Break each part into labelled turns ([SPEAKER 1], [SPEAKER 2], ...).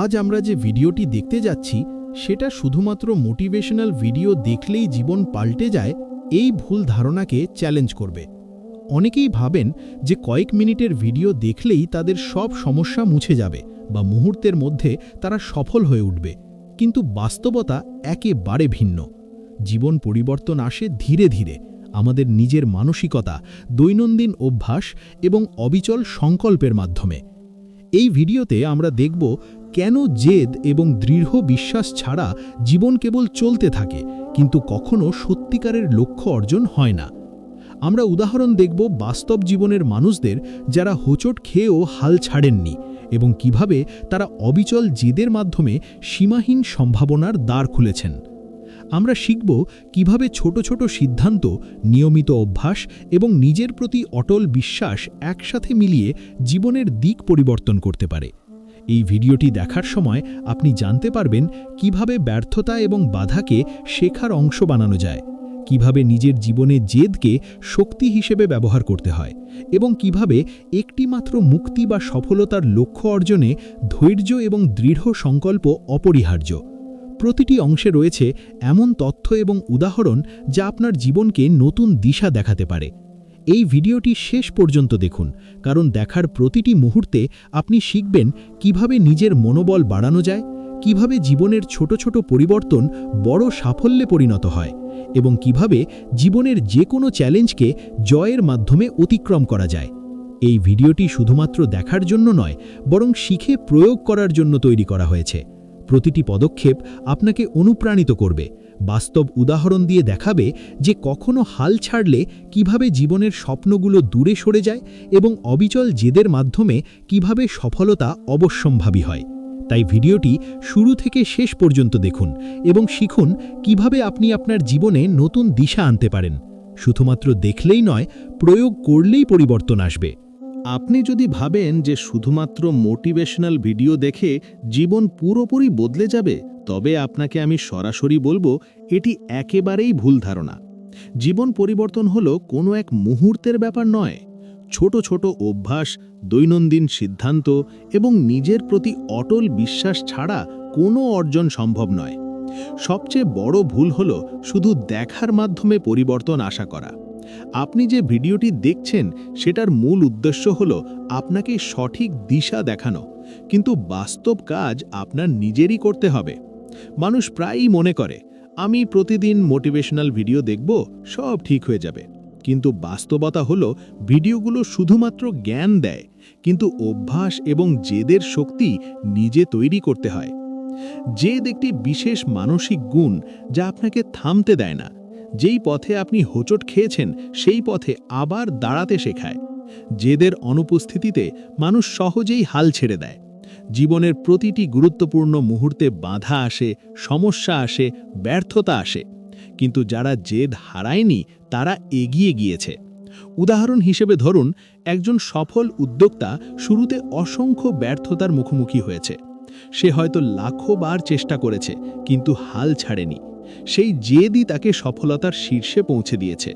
[SPEAKER 1] আজ আমরা যে ভিডিওটি দেখতে যাচ্ছি সেটা শুধুমাত্র মোটিভেশনাল ভিডিও দেখলেই জীবন পাল্টে যায় এই ভুল ধারণাকে চ্যালেঞ্জ করবে। অনেকেই ভাবেন যে কয়েক মিনিটের ভিডিও দেখলেই তাদের সব সমস্যা মুছে যাবে বা মুহূর্তের মধ্যে তারা সফল হয়ে উঠবে, কিন্তু বাস্তবতা একেবারে ভিন্ন। জীবন পরিবর্তন আসে ধীরে ধীরে, আমাদের নিজের মানসিকতা, দৈনন্দিন অভ্যাস এবং অবিচল সংকল্পের মাধ্যমে। এই ভিডিওতে আমরা দেখব কেন জেদ এবং দৃঢ় বিশ্বাস ছাড়া জীবন কেবল চলতে থাকে কিন্তু কখনো সত্যিকারের লক্ষ্য অর্জন হয় না। আমরা উদাহরণ দেখব বাস্তব জীবনের মানুষদের যারা হোঁচট খেয়েও হাল ছাড়েননি এবং কিভাবে তারা অবিচল জেদের মাধ্যমে সীমাহীন সম্ভাবনার দ্বার খুলেছেন। আমরা শিখব কিভাবে ছোট ছোট সিদ্ধান্ত, নিয়মিত অভ্যাস এবং নিজের প্রতি অটল বিশ্বাস একসাথে মিলিয়ে জীবনের দিক পরিবর্তন করতে পারে। এই ভিডিওটি দেখার সময় আপনি জানতে পারবেন কিভাবে ব্যর্থতা এবং বাধাকে শেখার অংশ বানানো যায়, কিভাবে নিজের জীবনে জেদকে শক্তি হিসেবে ব্যবহার করতে হয় এবং কিভাবে একটিমাত্র মুক্তি বা সফলতার লক্ষ্য অর্জনে ধৈর্য এবং দৃঢ় সংকল্প অপরিহার্য। প্রতিটি অংশে রয়েছে এমন তথ্য এবং উদাহরণ যা আপনার জীবনকে নতুন দিশা দেখাতে পারে। এই ভিডিওটি শেষ পর্যন্ত দেখুন, কারণ দেখার প্রতিটি মুহূর্তে আপনি শিখবেন কিভাবে নিজের মনোবল বাড়ানো যায়, কিভাবে জীবনের ছোট ছোট পরিবর্তন বড় সাফল্যে পরিণত হয় এবং কিভাবে জীবনের যে কোনো চ্যালেঞ্জকে জয়ের মাধ্যমে অতিক্রম করা যায়। এই ভিডিওটি শুধুমাত্র দেখার জন্য নয়, বরং শিখে প্রয়োগ করার জন্য তৈরি করা হয়েছে। প্রতিটি পদক্ষেপ আপনাকে অনুপ্রাণিত করবে, বাস্তব উদাহরণ দিয়ে দেখাবে যে কখনো হাল ছাড়লে কিভাবে জীবনের স্বপ্নগুলো দূরে সরে যায় এবং অবিচল জেদের মাধ্যমে কিভাবে সফলতা অবশ্যম্ভাবী হয়। তাই ভিডিওটি শুরু থেকে শেষ পর্যন্ত দেখুন এবং শিখুন কিভাবে আপনি আপনার জীবনে নতুন দিশা আনতে পারেন। শুধুমাত্র দেখলেই নয়, প্রয়োগ করলেই পরিবর্তন আসবে।
[SPEAKER 2] আপনি যদি ভাবেন যে শুধুমাত্র মোটিভেশনাল ভিডিও দেখে জীবন পুরোপুরি বদলে যাবে, তবে আপনাকে আমি সরাসরি বলবো এটি একেবারেই ভুল ধারণা। জীবন পরিবর্তন হলো কোনো এক মুহূর্তের ব্যাপার নয়। ছোট ছোট অভ্যাস, দৈনন্দিন সিদ্ধান্ত এবং নিজের প্রতি অটল বিশ্বাস ছাড়া কোনো অর্জন সম্ভব নয়। সবচেয়ে বড় ভুল হলো শুধু দেখার মাধ্যমে পরিবর্তন আশা করা। আপনি যে ভিডিওটি দেখছেন সেটার মূল উদ্দেশ্য হলো আপনাকে সঠিক দিশা দেখানো, কিন্তু বাস্তব কাজ আপনার নিজেরই করতে হবে। মানুষ প্রায়ই মনে করে, আমি প্রতিদিন মোটিভেশনাল ভিডিও দেখব, সব ঠিক হয়ে যাবে। কিন্তু বাস্তবতা হলো ভিডিওগুলো শুধুমাত্র জ্ঞান দেয়, কিন্তু অভ্যাস এবং জেদের শক্তি নিজে তৈরি করতে হয়। জেদ একটি বিশেষ মানসিক গুণ যা আপনাকে থামতে দেয় না। যেই পথে আপনি হোঁচট খেয়েছেন সেই পথে আবার দাঁড়াতে শেখায়। জেদের অনুপস্থিতিতে মানুষ সহজেই হাল ছেড়ে দেয়। জীবনের প্রতিটি গুরুত্বপূর্ণ মুহূর্তে বাধা আসে, সমস্যা আসে, ব্যর্থতা আসে, কিন্তু যারা জেদ হারায়নি তারা এগিয়ে গিয়েছে। উদাহরণ হিসেবে ধরুন, একজন সফল উদ্যোক্তা শুরুতে অসংখ্য ব্যর্থতার মুখোমুখি হয়েছে। সে হয়তো লাখো বার চেষ্টা করেছে, কিন্তু হাল ছাড়েনি। সেই জেদই তাকে সফলতার শীর্ষে পৌঁছে দিয়েছে।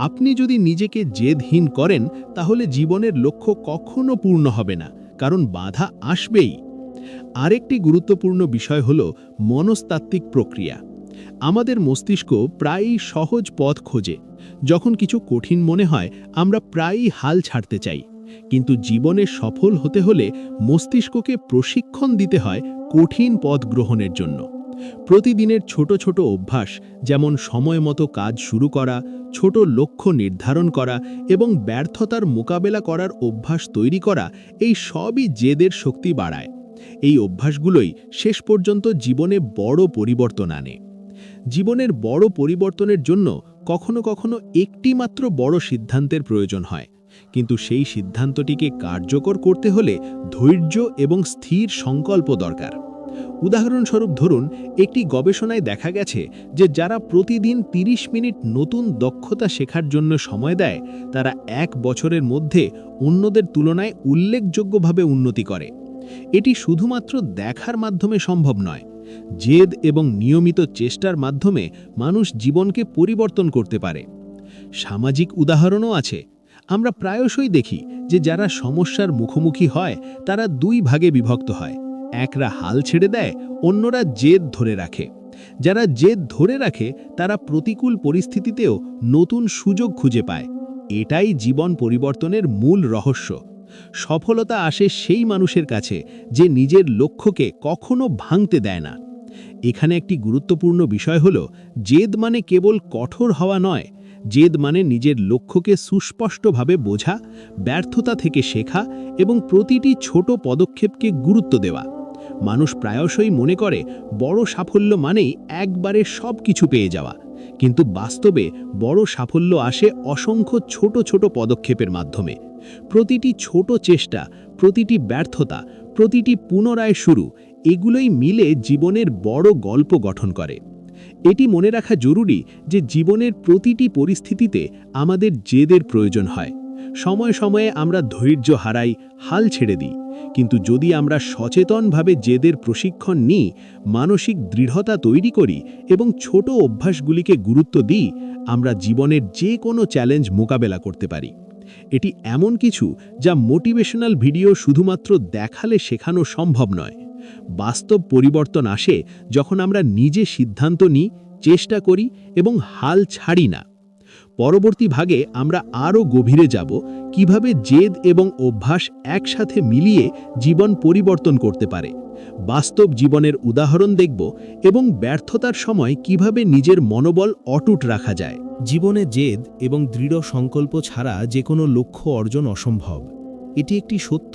[SPEAKER 2] আপনি যদি নিজেকে জেদহীন করেন, তাহলে জীবনের লক্ষ্য কখনো পূর্ণ হবে না, কারণ বাধা আসবেই। আরেকটি গুরুত্বপূর্ণ বিষয় হলো মনস্তাত্ত্বিক প্রক্রিয়া। আমাদের মস্তিষ্ক প্রায়ই সহজ পথ খোঁজে। যখন কিছু কঠিন মনে হয়, আমরা প্রায়ই হাল ছাড়তে চাই। কিন্তু জীবনে সফল হতে হলে মস্তিষ্ককে প্রশিক্ষণ দিতে হয় কঠিন পথ গ্রহণের জন্য। প্রতিদিনের ছোট ছোট অভ্যাস, যেমন সময় মতো কাজ শুরু করা, ছোট লক্ষ্য নির্ধারণ করা এবং ব্যর্থতার মোকাবেলা করার অভ্যাস তৈরি করা, এই সবই জেদের শক্তি বাড়ায়। এই অভ্যাসগুলোই শেষ পর্যন্ত জীবনে বড় পরিবর্তন আনে। জীবনের বড় পরিবর্তনের জন্য কখনো কখনো একটি মাত্র বড় সিদ্ধান্তের প্রয়োজন হয়, কিন্তু সেই সিদ্ধান্তটিকে কার্যকর করতে হলে ধৈর্য এবং স্থির সংকল্প দরকার। উদাহরণস্বরূপ ধরুন, একটি গবেষণায় দেখা গেছে যে যারা প্রতিদিন 30 মিনিট নতুন দক্ষতা শেখার জন্য সময় দেয়, তারা 1 বছরের মধ্যে অন্যদের তুলনায় উল্লেখযোগ্যভাবে উন্নতি করে। এটি শুধুমাত্র দেখার মাধ্যমে সম্ভব নয়। জেদ এবং নিয়মিত চেষ্টার মাধ্যমে মানুষ জীবনকে পরিবর্তন করতে পারে। সামাজিক উদাহরণও আছে। আমরা প্রায়শই দেখি যে যারা সমস্যার মুখোমুখি হয় তারা 2 ভাগে বিভক্ত হয়। একরা হাল ছেড়ে দেয়, অন্যরা জেদ ধরে রাখে। যারা জেদ ধরে রাখে তারা প্রতিকূল পরিস্থিতিতেও নতুন সুযোগ খুঁজে পায়। এটাই জীবন পরিবর্তনের মূল রহস্য। সফলতা আসে সেই মানুষের কাছে যে নিজের লক্ষ্যকে কখনো ভাঙতে দেয় না। এখানে একটি গুরুত্বপূর্ণ বিষয় হলো, জেদ মানে কেবল কঠোর হওয়া নয়, জেদ মানে নিজের লক্ষ্যকে সুস্পষ্টভাবে বোঝা, ব্যর্থতা থেকে শেখা এবং প্রতিটি ছোট পদক্ষেপকে গুরুত্ব দেওয়া। মানুষ প্রায়শই মনে করে বড় সাফল্য মানেই একবারে সব কিছু পেয়ে যাওয়া, কিন্তু বাস্তবে বড় সাফল্য আসে অসংখ্য ছোট ছোট পদক্ষেপের মাধ্যমে। প্রতিটি ছোট চেষ্টা, প্রতিটি ব্যর্থতা, প্রতিটি পুনরায় শুরু, এগুলোই মিলে জীবনের বড় গল্প গঠন করে। এটি মনে রাখা জরুরি যে জীবনের প্রতিটি পরিস্থিতিতে আমাদের জেদের প্রয়োজন হয়। সময়ে সময়ে আমরা ধৈর্য হারাই, হাল ছেড়ে দিই, কিন্তু যদি আমরা সচেতনভাবে জেদের প্রশিক্ষণ নিই, মানসিক দৃঢ়তা তৈরি করি এবং ছোট অভ্যাসগুলিকে গুরুত্ব দিই, আমরা জীবনের যে কোনো চ্যালেঞ্জ মোকাবেলা করতে পারি। এটি এমন কিছু যা মোটিভেশনাল ভিডিও শুধুমাত্র দেখালে শেখানো সম্ভব নয়। বাস্তব পরিবর্তন আসে যখন আমরা নিজে সিদ্ধান্ত নিই, চেষ্টা করি এবং হাল ছাড়ি না। পরবর্তী ভাগে আমরা আরও গভীরে যাব কিভাবে জেদ এবং অভ্যাস একসাথে মিলিয়ে জীবন পরিবর্তন করতে পারে। বাস্তব জীবনের উদাহরণ দেখব এবং ব্যর্থতার সময় কিভাবে নিজের মনোবল অটুট রাখা যায়।
[SPEAKER 1] জীবনে জেদ এবং দৃঢ় সংকল্প ছাড়া যে কোনো লক্ষ্য অর্জন অসম্ভব। এটি একটি সত্য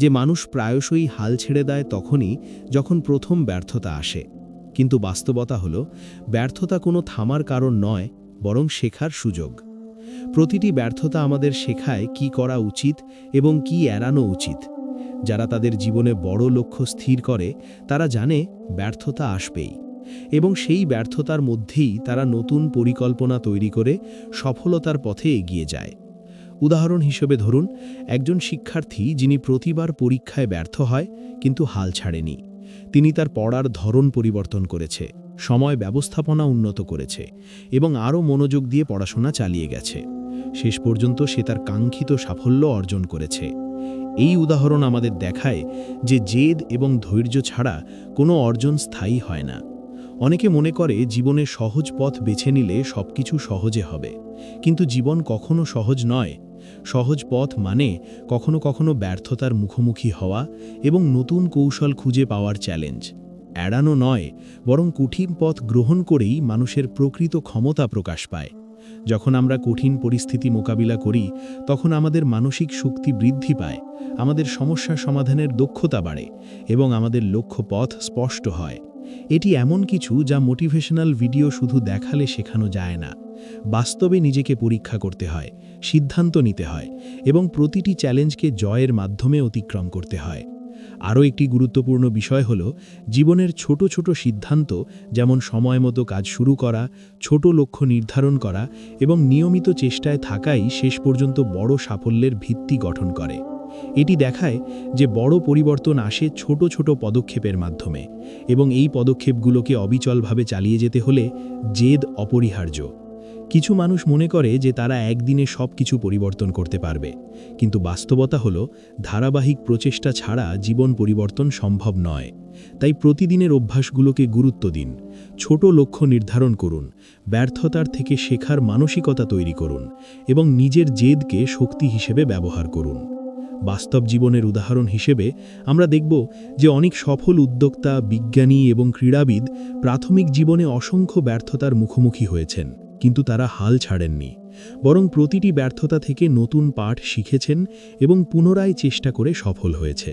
[SPEAKER 1] যে মানুষ প্রায়শই হাল ছেড়ে দেয় তখনই যখন প্রথম ব্যর্থতা আসে। কিন্তু বাস্তবতা হলো, ব্যর্থতা কোনো থামার কারণ নয়, বরং শেখার সুযোগ। প্রতিটি ব্যর্থতা আমাদের শেখায় কি করা উচিত এবং কি এড়ানো উচিত। যারা তাদের জীবনে বড় লক্ষ্য স্থির করে তারা জানে ব্যর্থতা আসবেই, এবং সেই ব্যর্থতার মধ্যেই তারা নতুন পরিকল্পনা তৈরি করে সফলতার পথে এগিয়ে যায়। উদাহরণ হিসেবে ধরুন একজন শিক্ষার্থী যিনি প্রতিবার পরীক্ষায় ব্যর্থ হয় কিন্তু হাল ছাড়েনি। তিনি তার পড়ার ধরন পরিবর্তন করেছে, সময় ব্যবস্থাপনা উন্নত করেছে এবং আরও মনোযোগ দিয়ে পড়াশোনা চালিয়ে গেছে। শেষ পর্যন্ত সে তার কাঙ্ক্ষিত সাফল্য অর্জন করেছে। এই উদাহরণ আমাদের দেখায় যে জেদ এবং ধৈর্য ছাড়া কোনো অর্জন স্থায়ী হয় না। অনেকে মনে করে জীবনে সহজ পথ বেছে নিলে সবকিছু সহজে হবে, কিন্তু জীবন কখনো সহজ নয়। সহজ পথ মানে কখনো কখনো ব্যর্থতার মুখোমুখি হওয়া এবং নতুন কৌশল খুঁজে পাওয়ার চ্যালেঞ্জ। এড়ানো নয়, বরং কঠিন পথ গ্রহণ করেই মানুষের প্রকৃত ক্ষমতা প্রকাশ পায়। যখন আমরা কঠিন পরিস্থিতি মোকাবিলা করি তখন আমাদের মানসিক শক্তি বৃদ্ধি পায়, আমাদের সমস্যা সমাধানের দক্ষতা বাড়ে এবং আমাদের লক্ষ্য পথ স্পষ্ট হয়। এটি এমন কিছু যা মোটিভেশনাল ভিডিও শুধু দেখালে শেখানো যায় না। বাস্তবে নিজেকে পরীক্ষা করতে হয়, সিদ্ধান্ত নিতে হয় এবং প্রতিটি চ্যালেঞ্জকে জয়ের মাধ্যমে অতিক্রম করতে হয়। আরও একটি গুরুত্বপূর্ণ বিষয় হল জীবনের ছোট ছোট সিদ্ধান্ত, যেমন সময়মতো কাজ শুরু করা, ছোট লক্ষ্য নির্ধারণ করা এবং নিয়মিত চেষ্টায় থাকাই শেষ পর্যন্ত বড় সাফল্যের ভিত্তি গঠন করে। এটি দেখায় যে বড় পরিবর্তন আসে ছোট ছোট পদক্ষেপের মাধ্যমে, এবং এই পদক্ষেপগুলোকে অবিচলভাবে চালিয়ে যেতে হলে জেদ অপরিহার্য। কিছু মানুষ মনে করে যে তারা একদিনে সব কিছু পরিবর্তন করতে পারবে, কিন্তু বাস্তবতা হলো ধারাবাহিক প্রচেষ্টা ছাড়া জীবন পরিবর্তন সম্ভব নয়। তাই প্রতিদিনের অভ্যাসগুলোকে গুরুত্ব দিন, ছোট লক্ষ্য নির্ধারণ করুন, ব্যর্থতার থেকে শেখার মানসিকতা তৈরি করুন এবং নিজের জেদকে শক্তি হিসেবে ব্যবহার করুন। বাস্তব জীবনের উদাহরণ হিসেবে আমরা দেখব যে অনেক সফল উদ্যোক্তা, বিজ্ঞানী এবং ক্রীড়াবিদ প্রাথমিক জীবনে অসংখ্য ব্যর্থতার মুখোমুখি হয়েছেন, কিন্তু তারা হাল ছাড়েননি, বরং প্রতিটি ব্যর্থতা থেকে নতুন পাঠ শিখেছেন এবং পুনরায় চেষ্টা করে সফল হয়েছে।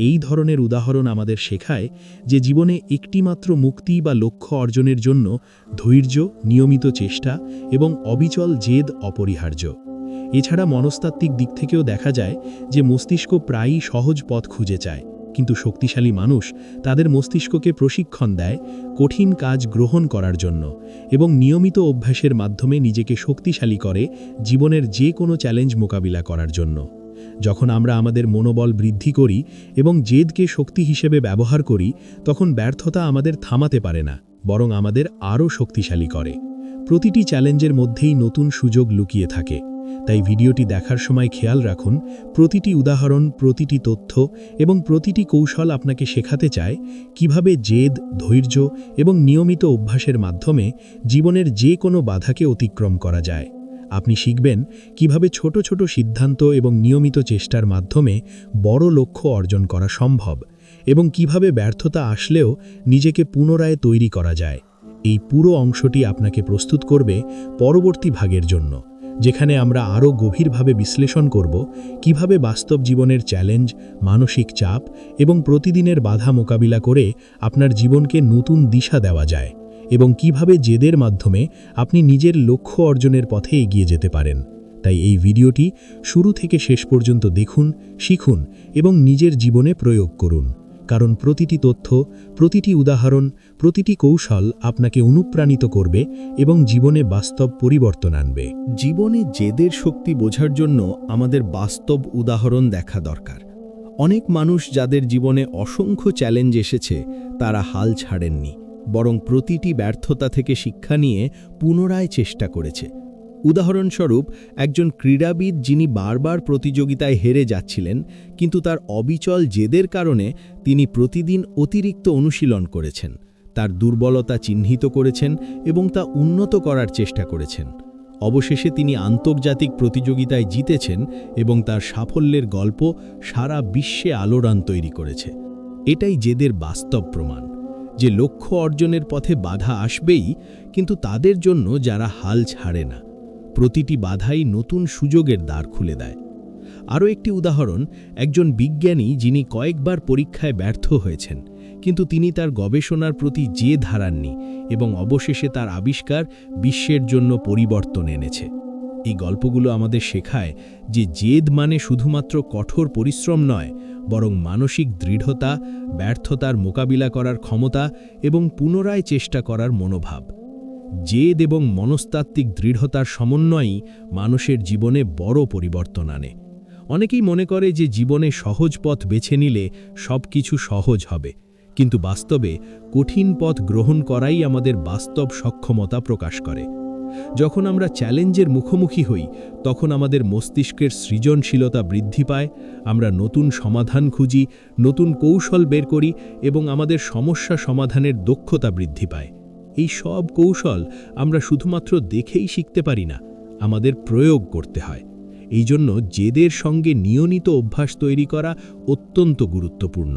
[SPEAKER 1] এই ধরনের উদাহরণ আমাদের শেখায় যে জীবনে একটিমাত্র মুক্তি বা লক্ষ্য অর্জনের জন্য ধৈর্য, নিয়মিত চেষ্টা এবং অবিচল জেদ অপরিহার্য। এছাড়া মনস্তাত্ত্বিক দিক থেকেও দেখা যায় যে মস্তিষ্ক প্রায়ই সহজ পথ খুঁজে চায়, কিন্তু শক্তিশালী মানুষ তাদের মস্তিষ্ককে প্রশিক্ষণ দেয় কঠিন কাজ গ্রহণ করার জন্য এবং নিয়মিত অভ্যাসের মাধ্যমে নিজেকে শক্তিশালী করে জীবনের যে কোনো চ্যালেঞ্জ মোকাবিলা করার জন্য। যখন আমরা আমাদের মনোবল বৃদ্ধি করি এবং জেদকে শক্তি হিসেবে ব্যবহার করি, তখন ব্যর্থতা আমাদের থামাতে পারে না, বরং আমাদের আরও শক্তিশালী করে। প্রতিটি চ্যালেঞ্জের মধ্যেই নতুন সুযোগ লুকিয়ে থাকে। তাই ভিডিওটি দেখার সময় খেয়াল রাখুন, প্রতিটি উদাহরণ, প্রতিটি তথ্য এবং প্রতিটি কৌশল আপনাকে শেখাতে চায় কিভাবে জেদ, ধৈর্য এবং নিয়মিত অভ্যাসের মাধ্যমে জীবনের যে কোনো বাধাকে অতিক্রম করা যায়। আপনি শিখবেন কিভাবে ছোট ছোট সিদ্ধান্ত এবং নিয়মিত চেষ্টার মাধ্যমে বড় লক্ষ্য অর্জন করা সম্ভব এবং কিভাবে ব্যর্থতা আসলেও নিজেকে পুনরায় তৈরি করা যায়। এই পুরো অংশটি আপনাকে প্রস্তুত করবে পরবর্তী ভাগের জন্য, যেখানে আমরা আরও গভীরভাবে বিশ্লেষণ করব কিভাবে বাস্তব জীবনের চ্যালেঞ্জ, মানসিক চাপ এবং প্রতিদিনের বাধা মোকাবিলা করে আপনার জীবনকে নতুন দিশা দেওয়া যায় এবং কিভাবে জেদের মাধ্যমে আপনি নিজের লক্ষ্য অর্জনের পথে এগিয়ে যেতে পারেন। তাই এই ভিডিওটি শুরু থেকে শেষ পর্যন্ত দেখুন, শিখুন এবং নিজের জীবনে প্রয়োগ করুন, কারণ প্রতিটি তথ্য, প্রতিটি উদাহরণ, প্রতিটি কৌশল আপনাকে অনুপ্রাণিত করবে এবং জীবনে বাস্তব পরিবর্তন আনবে।
[SPEAKER 2] জীবনে জেদের শক্তি বোঝার জন্য আমাদের বাস্তব উদাহরণ দেখা দরকার। অনেক মানুষ যাদের জীবনে অসংখ্য চ্যালেঞ্জ এসেছে, তারা হাল ছাড়েননি, বরং প্রতিটি ব্যর্থতা থেকে শিক্ষা নিয়ে পুনরায় চেষ্টা করেছে। উদাহরণস্বরূপ, একজন ক্রীড়াবিদ যিনি বারবার প্রতিযোগিতায় হেরে যাচ্ছিলেন, কিন্তু তার অবিচল জেদের কারণে তিনি প্রতিদিন অতিরিক্ত অনুশীলন করেছেন, তার দুর্বলতা চিহ্নিত করেছেন এবং তা উন্নত করার চেষ্টা করেছেন। অবশেষে তিনি আন্তর্জাতিক প্রতিযোগিতায় জিতেছেন এবং তার সাফল্যের গল্প সারা বিশ্বে আলোড়ন তৈরি করেছে। এটাই জেদের বাস্তব প্রমাণ যে লক্ষ্য অর্জনের পথে বাধা আসবেই, কিন্তু তাদের জন্য যারা হাল ছাড়ে না। প্রতিটি বাধাই নতুন সুযোগের দ্বার খুলে দেয়। আরও একটি উদাহরণ, একজন বিজ্ঞানী যিনি কয়েকবার পরীক্ষায় ব্যর্থ হয়েছেন, কিন্তু তিনি তার গবেষণার প্রতি জেদ হারাননি এবং অবশেষে তার আবিষ্কার বিশ্বের জন্য পরিবর্তন এনেছে। এই গল্পগুলো আমাদের শেখায় যে জেদ মানে শুধুমাত্র কঠোর পরিশ্রম নয়, বরং মানসিক দৃঢ়তা, ব্যর্থতার মোকাবিলা করার ক্ষমতা এবং পুনরায় চেষ্টা করার মনোভাব। জেদ এবং মনস্তাত্ত্বিক দৃঢ়তার সমন্বয়ই মানুষের জীবনে বড় পরিবর্তন আনে। অনেকেই মনে করে যে জীবনে সহজ পথ বেছে নিলে সব কিছু সহজ হবে, কিন্তু বাস্তবে কঠিন পথ গ্রহণ করাই আমাদের বাস্তব সক্ষমতা প্রকাশ করে। যখন আমরা চ্যালেঞ্জের মুখোমুখি হই, তখন আমাদের মস্তিষ্কের সৃজনশীলতা বৃদ্ধি পায়, আমরা নতুন সমাধান খুঁজি, নতুন কৌশল বের করি এবং আমাদের সমস্যা সমাধানের দক্ষতা বৃদ্ধি পায়। এই সব কৌশল আমরা শুধুমাত্র দেখেই শিখতে পারি না, আমাদের প্রয়োগ করতে হয়। এই জন্য জেদের সঙ্গে নিয়মিত অভ্যাস তৈরি করা অত্যন্ত গুরুত্বপূর্ণ।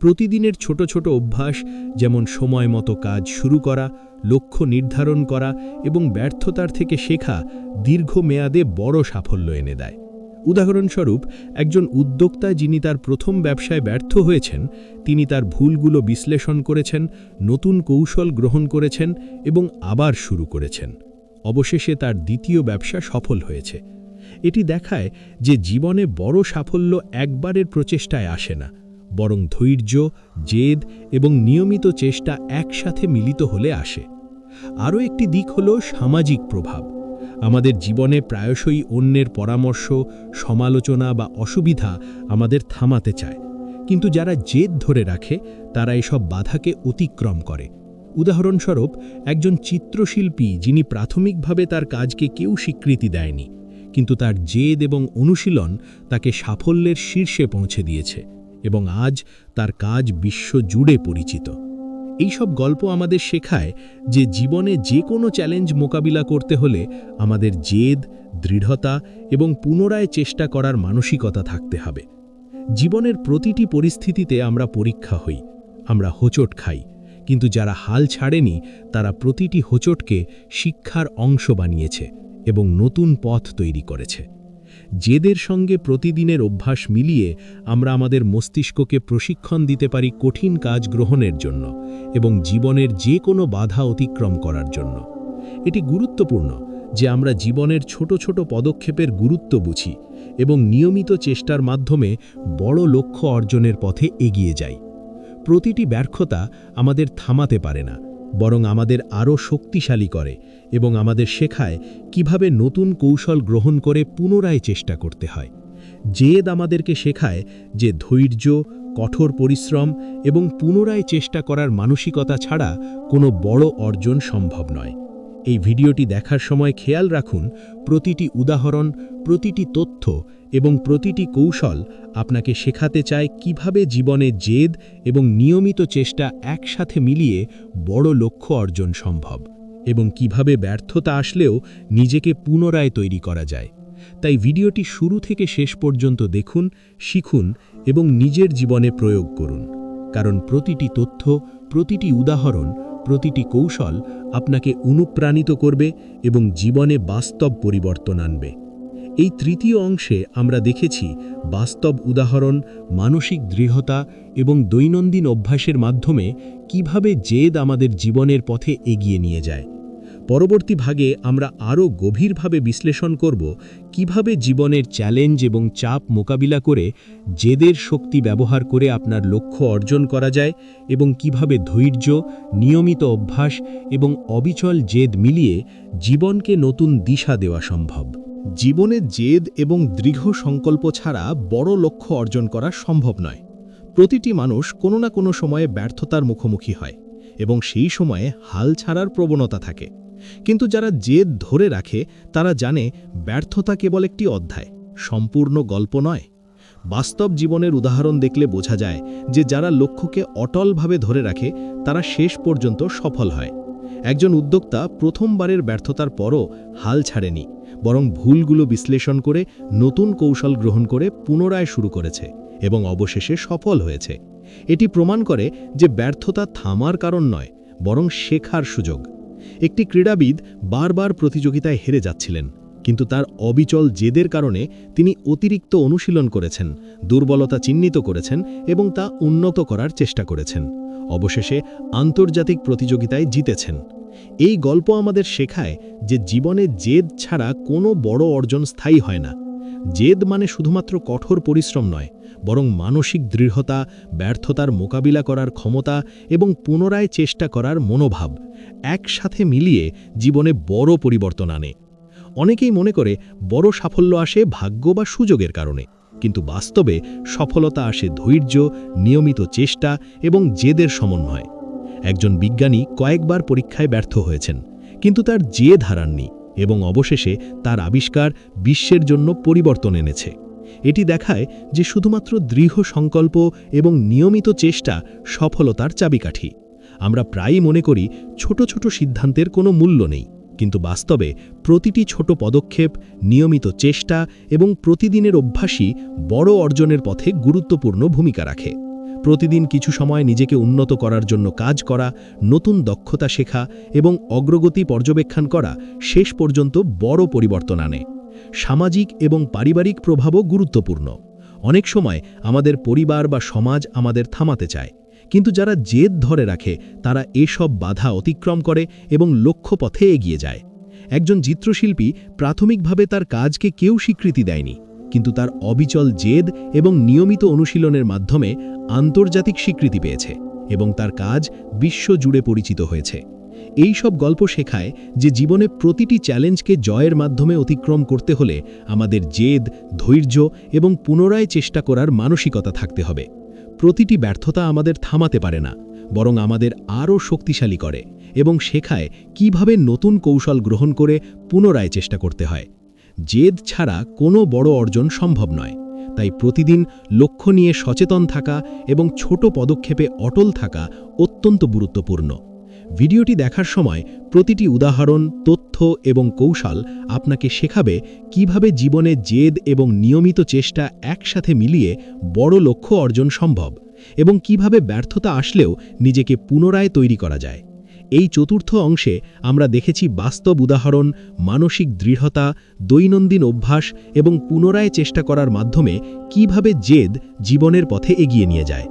[SPEAKER 2] প্রতিদিনের ছোট ছোট অভ্যাস, যেমন সময় মতো কাজ শুরু করা, লক্ষ্য নির্ধারণ করা এবং ব্যর্থতার থেকে শেখা, দীর্ঘমেয়াদে বড় সাফল্য এনে দেয়। উদাহরণস্বরূপ, একজন উদ্যোক্তা যিনি তার প্রথম ব্যবসায় ব্যর্থ হয়েছেন, তিনি তার ভুলগুলো বিশ্লেষণ করেছেন, নতুন কৌশল গ্রহণ করেছেন এবং আবার শুরু করেছেন। অবশেষে তার দ্বিতীয় ব্যবসা সফল হয়েছে। এটি দেখায় যে জীবনে বড় সাফল্য একবারের প্রচেষ্টায় আসে না, বরং ধৈর্য, জেদ এবং নিয়মিত চেষ্টা একসাথে মিলিত হলে আসে। আরও একটি দিক হল সামাজিক প্রভাব। আমাদের জীবনে প্রায়শই অন্যের পরামর্শ, সমালোচনা বা অসুবিধা আমাদের থামাতে চায়, কিন্তু যারা জেদ ধরে রাখে তারা এসব বাধাকে অতিক্রম করে। উদাহরণস্বরূপ, একজন চিত্রশিল্পী যিনি প্রাথমিকভাবে তার কাজকে কেউ স্বীকৃতি দেয়নি, কিন্তু তার জেদ এবং অনুশীলন তাকে সাফল্যের শীর্ষে পৌঁছে দিয়েছে এবং আজ তার কাজ বিশ্ব জুড়ে পরিচিত। এই সব গল্প আমাদের শেখায় যে জীবনে যে কোনো চ্যালেঞ্জ মোকাবিলা করতে হলে আমাদের জেদ, দৃঢ়তা এবং পুনরায় চেষ্টা করার মানসিকতা থাকতে হবে। জীবনের প্রতিটি পরিস্থিতিতে আমরা পরীক্ষা হই, আমরা হোঁচট খাই, কিন্তু যারা হাল ছাড়েনি তারা প্রতিটি হোঁচটকে শিক্ষার অংশ বানিয়েছে এবং নতুন পথ তৈরি করেছে। জেদের সঙ্গে প্রতিদিনের অভ্যাস মিলিয়ে আমরা আমাদের মস্তিষ্ককে প্রশিক্ষণ দিতে পারি কঠিন কাজ গ্রহণের জন্য এবং জীবনের যে কোনো বাধা অতিক্রম করার জন্য। এটি গুরুত্বপূর্ণ যে আমরা জীবনের ছোট ছোট পদক্ষেপের গুরুত্ব বুঝি এবং নিয়মিত চেষ্টার মাধ্যমে বড় লক্ষ্য অর্জনের পথে এগিয়ে যাই। প্রতিটি ব্যর্থতা আমাদের থামাতে পারে না, বরং আমাদের আরও শক্তিশালী করে এবং আমাদের শেখায় কিভাবে নতুন কৌশল গ্রহণ করে পুনরায় চেষ্টা করতে হয়। জেদ আমাদেরকে শেখায় যে ধৈর্য, কঠোর পরিশ্রম এবং পুনরায় চেষ্টা করার মানসিকতা ছাড়া কোনো বড় অর্জন সম্ভব নয়।
[SPEAKER 1] এই ভিডিওটি দেখার সময় খেয়াল রাখুন, প্রতিটি উদাহরণ, প্রতিটি তথ্য এবং প্রতিটি কৌশল আপনাকে শেখাতে চায় কিভাবে জীবনে জেদ এবং নিয়মিত চেষ্টা একসাথে মিলিয়ে বড় লক্ষ্য অর্জন সম্ভব, এবং কিভাবে ব্যর্থতা আসলেও নিজেকে পুনরায় তৈরি করা যায়। তাই ভিডিওটি শুরু থেকে শেষ পর্যন্ত দেখুন, শিখুন এবং নিজের জীবনে প্রয়োগ করুন, কারণ প্রতিটি তথ্য, প্রতিটি উদাহরণ, প্রতিটি কৌশল আপনাকে অনুপ্রাণিত করবে এবং জীবনে বাস্তব পরিবর্তন আনবে। এই তৃতীয় অংশে আমরা দেখেছি বাস্তব উদাহরণ, মানসিক দৃঢ়তা এবং দৈনন্দিন অভ্যাসের মাধ্যমে কিভাবে জেদ আমাদের জীবনের পথে এগিয়ে নিয়ে যায়। পরবর্তী ভাগে আমরা আরও গভীরভাবে বিশ্লেষণ করব কিভাবে জীবনের চ্যালেঞ্জ এবং চাপ মোকাবিলা করে জেদের শক্তি ব্যবহার করে আপনার লক্ষ্য অর্জন করা যায়, এবং কিভাবে ধৈর্য, নিয়মিত অভ্যাস এবং অবিচল জেদ মিলিয়ে জীবনকে নতুন দিশা দেওয়া সম্ভব।
[SPEAKER 2] জীবনে জেদ এবং দৃঢ় সংকল্প ছাড়া বড় লক্ষ্য অর্জন করা সম্ভব নয়। প্রতিটি মানুষ কোনো না কোনো সময়ে ব্যর্থতার মুখোমুখি হয় এবং সেই সময়ে হাল ছাড়ার প্রবণতা থাকে। কিন্তু যারা জেদ ধরে রাখে তারা জানে ব্যর্থতা কেবল একটি অধ্যায়, সম্পূর্ণ গল্প নয়। বাস্তব জীবনের উদাহরণ দেখলে বোঝা যায় যে যারা লক্ষ্যকে অটলভাবে ধরে রাখে তারা শেষ পর্যন্ত সফল হয়। একজন উদ্যোক্তা প্রথমবারের ব্যর্থতার পরও হাল ছাড়েনি, বরং ভুলগুলো বিশ্লেষণ করে নতুন কৌশল গ্রহণ করে পুনরায় শুরু করেছে এবং অবশেষে সফল হয়েছে। এটি প্রমাণ করে যে ব্যর্থতা থামার কারণ নয়, বরং শেখার সুযোগ। একটি ক্রীড়াবিদ বারবার প্রতিযোগিতায় হেরে যাচ্ছিলেন, কিন্তু তার অবিচল জেদের কারণে তিনি অতিরিক্ত অনুশীলন করেছেন, দুর্বলতা চিহ্নিত করেছেন এবং তা উন্নত করার চেষ্টা করেছেন। অবশেষে আন্তর্জাতিক প্রতিযোগিতায় জিতেছেন। এই গল্প আমাদের শেখায় যে জীবনে জেদ ছাড়া কোনো বড় অর্জন স্থায়ী হয় না। জেদ মানে শুধুমাত্র কঠোর পরিশ্রম নয়, বরং মানসিক দৃঢ়তা, ব্যর্থতার মোকাবিলা করার ক্ষমতা এবং পুনরায় চেষ্টা করার মনোভাব একসাথে মিলিয়ে জীবনে বড় পরিবর্তন আনে। অনেকেই মনে করে বড় সাফল্য আসে ভাগ্য বা সুযোগের কারণে, কিন্তু বাস্তবে সফলতা আসে ধৈর্য, নিয়মিত চেষ্টা এবং জেদের সমন্বয়। একজন বিজ্ঞানী কয়েকবার পরীক্ষায় ব্যর্থ হয়েছেন, কিন্তু তার জেদ হারাননি এবং অবশেষে তার আবিষ্কার বিশ্বের জন্য পরিবর্তন এনেছে। এটি দেখায় যে শুধুমাত্র দৃঢ় সংকল্প এবং নিয়মিত চেষ্টা সফলতার চাবিকাঠি। আমরা প্রায়ই মনে করি ছোট ছোট সিদ্ধান্তের কোনো মূল্য নেই, কিন্তু বাস্তবে প্রতিটি ছোট পদক্ষেপ, নিয়মিত চেষ্টা এবং প্রতিদিনের অভ্যাসই বড় অর্জনের পথে গুরুত্বপূর্ণ ভূমিকা রাখে। প্রতিদিন কিছু সময় নিজেকে উন্নত করার জন্য কাজ করা, নতুন দক্ষতা শেখা এবং অগ্রগতি পর্যবেক্ষণ করা শেষ পর্যন্ত বড় পরিবর্তন আনে। সামাজিক এবং পারিবারিক প্রভাবও গুরুত্বপূর্ণ। অনেক সময় আমাদের পরিবার বা সমাজ আমাদের থামাতে চায়, কিন্তু যারা জেদ ধরে রাখে তারা এসব বাধা অতিক্রম করে এবং লক্ষ্যপথে এগিয়ে যায়। একজন চিত্রশিল্পী প্রাথমিকভাবে তার কাজকে কেউ স্বীকৃতি দেয়নি, কিন্তু তার অবিচল জেদ এবং নিয়মিত অনুশীলনের মাধ্যমে আন্তর্জাতিক স্বীকৃতি পেয়েছে এবং তার কাজ বিশ্বজুড়ে পরিচিত হয়েছে। এই সব গল্প শেখায় যে জীবনে প্রতিটি চ্যালেঞ্জকে জয়ের মাধ্যমে অতিক্রম করতে হলে আমাদের জেদ, ধৈর্য এবং পুনরায় চেষ্টা করার মানসিকতা থাকতে হবে। প্রতিটি ব্যর্থতা আমাদের থামাতে পারে না, বরং আমাদের আরও শক্তিশালী করে এবং শেখায় কিভাবে নতুন কৌশল গ্রহণ করে পুনরায় চেষ্টা করতে হয়। জেদ ছাড়া কোনো বড় অর্জন সম্ভব নয়, তাই প্রতিদিন লক্ষ্য নিয়ে সচেতন থাকা এবং ছোট পদক্ষেপে অটল থাকা অত্যন্ত গুরুত্বপূর্ণ। ভিডিওটি দেখার সময় প্রতিটি উদাহরণ, তথ্য এবং কৌশল আপনাকে শেখাবে কিভাবে জীবনে জেদ এবং নিয়মিত চেষ্টা একসাথে মিলিয়ে বড় লক্ষ্য অর্জন সম্ভব, এবং কিভাবে ব্যর্থতা আসলেও নিজেকে পুনরায় তৈরি করা যায়। এই চতুর্থ অংশে আমরা দেখেছি বাস্তব উদাহরণ, মানসিক দৃঢ়তা, দৈনন্দিন অভ্যাস এবং পুনরায় চেষ্টা করার মাধ্যমে কিভাবে জেদ জীবনের পথে এগিয়ে নিয়ে যায়।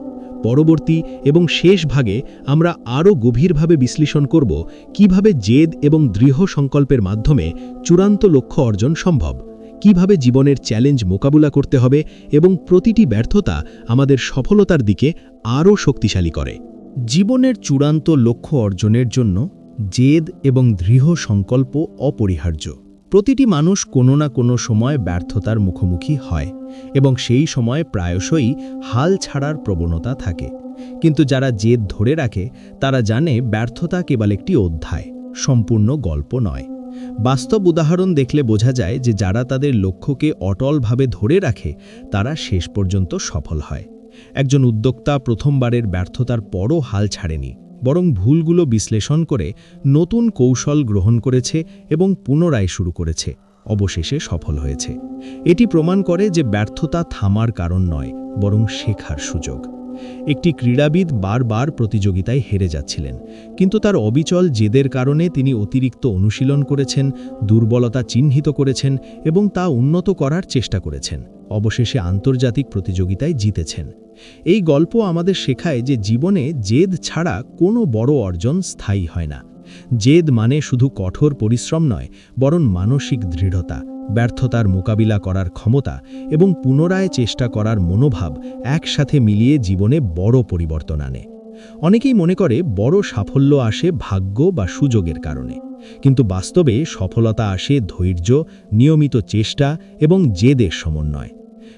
[SPEAKER 2] পরবর্তী এবং শেষ ভাগে আমরা আরও গভীরভাবে বিশ্লেষণ করব কিভাবে জেদ এবং দৃঢ় সংকল্পের মাধ্যমে চূড়ান্ত লক্ষ্য অর্জন সম্ভব, কিভাবে জীবনের চ্যালেঞ্জ মোকাবিলা করতে হবে এবং প্রতিটি ব্যর্থতা আমাদের সফলতার দিকে আরও শক্তিশালী করে।
[SPEAKER 1] জীবনের চূড়ান্ত লক্ষ্য অর্জনের জন্য জেদ এবং দৃঢ় সংকল্প অপরিহার্য। প্রতিটি মানুষ কোনো না কোনো সময় ব্যর্থতার মুখোমুখি হয় এবং সেই সময় প্রায়শই হাল ছাড়ার প্রবণতা থাকে। কিন্তু যারা জেদ ধরে রাখে তারা জানে ব্যর্থতা কেবল একটি অধ্যায়, সম্পূর্ণ গল্প নয়। বাস্তব উদাহরণ দেখলে বোঝা যায় যে যারা তাদের লক্ষ্যকে অটলভাবে ধরে রাখে তারা শেষ পর্যন্ত সফল হয়। একজন উদ্যোক্তা প্রথমবারের ব্যর্থতার পরও হাল ছাড়েনি, বরং ভুলগুলো বিশ্লেষণ করে নতুন কৌশল গ্রহণ করেছে এবং পুনরায় শুরু করেছে, অবশেষে সফল হয়েছে। এটি প্রমাণ করে যে ব্যর্থতা থামার কারণ নয়, বরং শেখার সুযোগ। একটি ক্রীড়াবিদ বারবার প্রতিযোগিতায় হেরে যাচ্ছিলেন, কিন্তু তার অবিচল জেদের কারণে তিনি অতিরিক্ত অনুশীলন করেছেন, দুর্বলতা চিহ্নিত করেছেন এবং তা উন্নত করার চেষ্টা করেছেন। অবশেষে আন্তর্জাতিক প্রতিযোগিতায় জিতেছেন। এই গল্প আমাদের শেখায় যে জীবনে জেদ ছাড়া কোনো বড় অর্জন স্থায়ী হয় না। জেদ মানে শুধু কঠোর পরিশ্রম নয়, বরং মানসিক দৃঢ়তা, ব্যর্থতার মোকাবিলা করার ক্ষমতা এবং পুনরায় চেষ্টা করার মনোভাব একসাথে মিলিয়ে জীবনে বড় পরিবর্তন আনে। অনেকেই মনে করে বড় সাফল্য আসে ভাগ্য বা সুযোগের কারণে, কিন্তু বাস্তবে সফলতা আসে ধৈর্য, নিয়মিত চেষ্টা এবং জেদের সমন্বয়।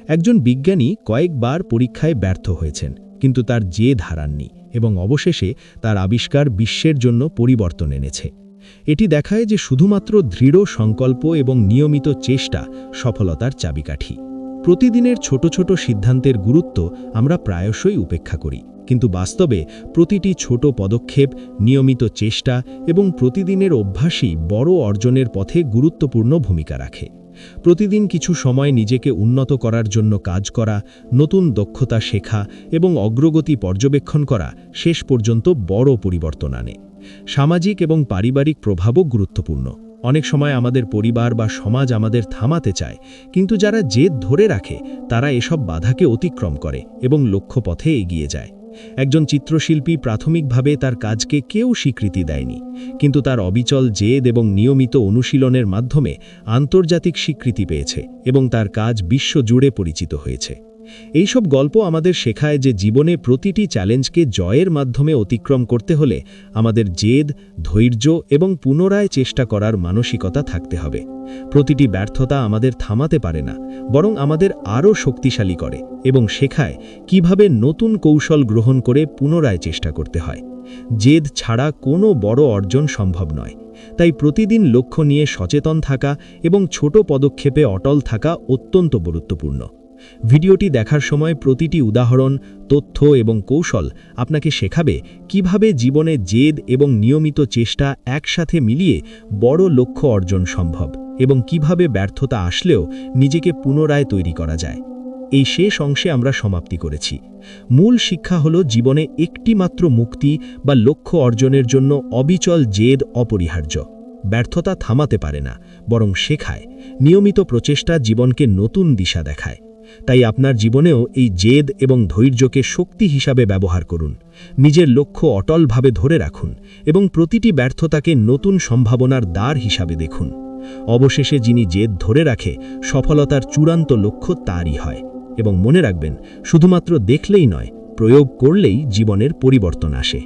[SPEAKER 1] একজন বিজ্ঞানী কয়েকবার পরীক্ষায় ব্যর্থ হয়েছেন, কিন্তু তার জেদ হারাননি এবং অবশেষে তার আবিষ্কার বিশ্বের জন্য পরিবর্তন এনেছে। এটি দেখায় যে শুধুমাত্র দৃঢ় সংকল্প এবং নিয়মিত চেষ্টা সফলতার চাবিকাঠি। প্রতিদিনের ছোট ছোট সিদ্ধান্তের গুরুত্ব আমরা প্রায়শই উপেক্ষা করি, কিন্তু বাস্তবে প্রতিটি ছোট পদক্ষেপ, নিয়মিত চেষ্টা এবং প্রতিদিনের অভ্যাসই বড় অর্জনের পথে গুরুত্বপূর্ণ ভূমিকা রাখে। প্রতিদিন কিছু সময় নিজেকে উন্নত করার জন্য কাজ করা, নতুন দক্ষতা শেখা এবং অগ্রগতি পর্যবেক্ষণ করা শেষ পর্যন্ত বড় পরিবর্তন আনে। সামাজিক এবং পারিবারিক প্রভাবও গুরুত্বপূর্ণ। অনেক সময় আমাদের পরিবার বা সমাজ আমাদের থামাতে চায়, কিন্তু যারা জেদ ধরে রাখে তারা এসব বাধাকে অতিক্রম করে এবং লক্ষ্যপথে এগিয়ে যায়। একজন চিত্রশিল্পী প্রাথমিকভাবে তার কাজকে কেউ স্বীকৃতি দেয়নি, কিন্তু তার অবিচল জেদ এবং নিয়মিত অনুশীলনের মাধ্যমে আন্তর্জাতিক স্বীকৃতি পেয়েছে এবং তার কাজ বিশ্বজুড়ে পরিচিত হয়েছে। এইসব গল্প আমাদের শেখায় যে জীবনে প্রতিটি চ্যালেঞ্জকে জয়ের মাধ্যমে অতিক্রম করতে হলে আমাদের জেদ, ধৈর্য এবং পুনরায় চেষ্টা করার মানসিকতা থাকতে হবে। প্রতিটি ব্যর্থতা আমাদের থামাতে পারে না, বরং আমাদের আরও শক্তিশালী করে এবং শেখায় কিভাবে নতুন কৌশল গ্রহণ করে পুনরায় চেষ্টা করতে হয়। জেদ ছাড়া কোনো বড় অর্জন সম্ভব নয়। তাই প্রতিদিন লক্ষ্য নিয়ে সচেতন থাকা এবং ছোট পদক্ষেপে অটল থাকা অত্যন্ত গুরুত্বপূর্ণ। ভিডিওটি দেখার সময় প্রতিটি উদাহরণ, তথ্য এবং কৌশল আপনাকে শেখাবে কিভাবে জীবনে জেদ এবং নিয়মিত চেষ্টা একসাথে মিলিয়ে বড় লক্ষ্য অর্জন সম্ভব এবং কিভাবে ব্যর্থতা আসলেও নিজেকে পুনরায় তৈরি করা যায়। এই শেষ অংশে আমরা সমাপ্তি করেছি। মূল শিক্ষা হলো জীবনে একটিমাত্র মুক্তি বা লক্ষ্য অর্জনের জন্য অবিচল জেদ অপরিহার্য। ব্যর্থতা থামাতে পারে না, বরং শেখায়। নিয়মিত প্রচেষ্টা জীবনকে নতুন দিশা দেখায়। তাই আপনার জীবনেও এই জেদ এবং ধৈর্যকে শক্তি হিসাবে ব্যবহার করুন। নিজের লক্ষ্য অটলভাবে ধরে রাখুন এবং প্রতিটি ব্যর্থতাকে নতুন সম্ভাবনার দ্বার হিসাবে দেখুন। অবশেষে যিনি জেদ ধরে রাখে, সফলতার চূড়ান্ত লক্ষ্য তারই হয়। এবং মনে রাখবেন, শুধুমাত্র দেখলেই নয়, প্রয়োগ করলেই জীবনের পরিবর্তন আসে।